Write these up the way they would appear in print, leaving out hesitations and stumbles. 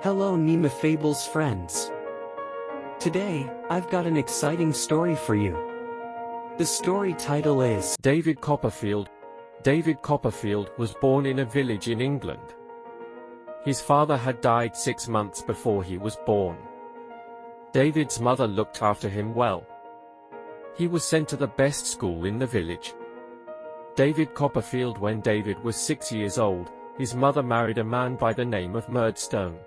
Hello NeemaFables friends. Today, I've got an exciting story for you. The story title is David Copperfield. David Copperfield was born in a village in England. His father had died 6 months before he was born. David's mother looked after him well. He was sent to the best school in the village. David Copperfield. When David was 6 years old, his mother married a man by the name of Murdstone.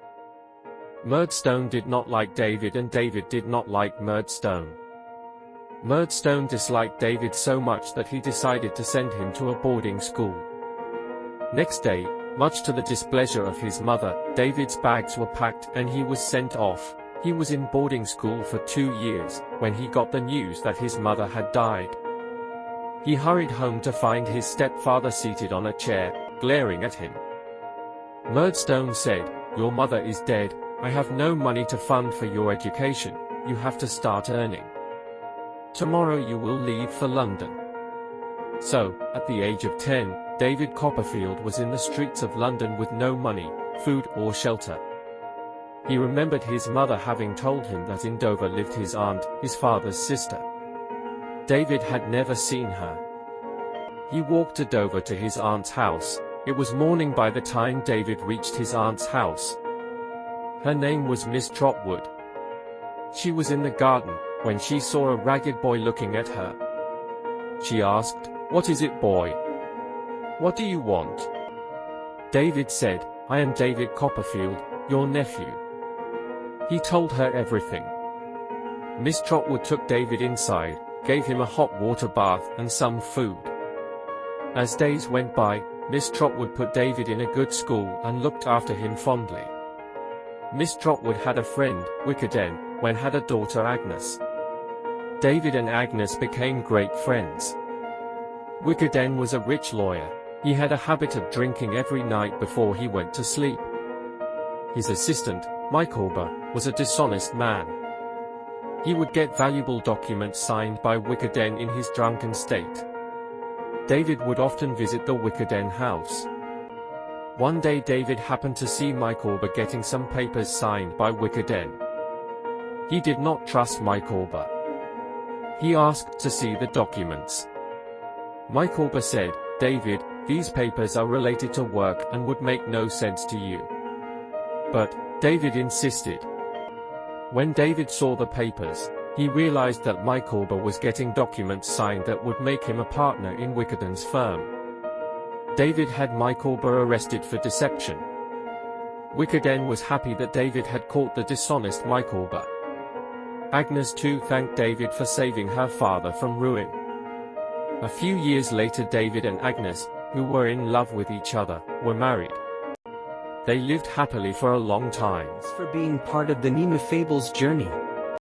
Murdstone did not like David and David did not like Murdstone. Murdstone disliked David so much that he decided to send him to a boarding school. Next day, much to the displeasure of his mother, David's bags were packed and he was sent off. He was in boarding school for 2 years, when he got the news that his mother had died. He hurried home to find his stepfather seated on a chair, glaring at him. Murdstone said, "Your mother is dead. I have no money to fund for your education. You have to start earning. Tomorrow you will leave for London." So, at the age of 10, David Copperfield was in the streets of London with no money, food or shelter. He remembered his mother having told him that in Dover lived his aunt, his father's sister. David had never seen her. He walked to Dover to his aunt's house. It was morning by the time David reached his aunt's house. Her name was Miss Trotwood. She was in the garden, when she saw a ragged boy looking at her. She asked, "What is it, boy? What do you want?" David said, "I am David Copperfield, your nephew." He told her everything. Miss Trotwood took David inside, gave him a hot water bath and some food. As days went by, Miss Trotwood put David in a good school and looked after him fondly. Miss Trotwood had a friend, Wickerden, and had a daughter Agnes. David and Agnes became great friends. Wickerden was a rich lawyer. He had a habit of drinking every night before he went to sleep. His assistant, Micawber, was a dishonest man. He would get valuable documents signed by Wickerden in his drunken state. David would often visit the Wickerden house. One day David happened to see Micawber getting some papers signed by Wickerden. He did not trust Micawber. He asked to see the documents. Micawber said, "David, these papers are related to work and would make no sense to you." But David insisted. When David saw the papers, he realized that Micawber was getting documents signed that would make him a partner in Wickerden's firm. David had Micawber arrested for deception. Wickerden was happy that David had caught the dishonest Micawber. Agnes too thanked David for saving her father from ruin. A few years later David and Agnes, who were in love with each other, were married. They lived happily for a long time. Thanks for being part of the NeemaFables journey.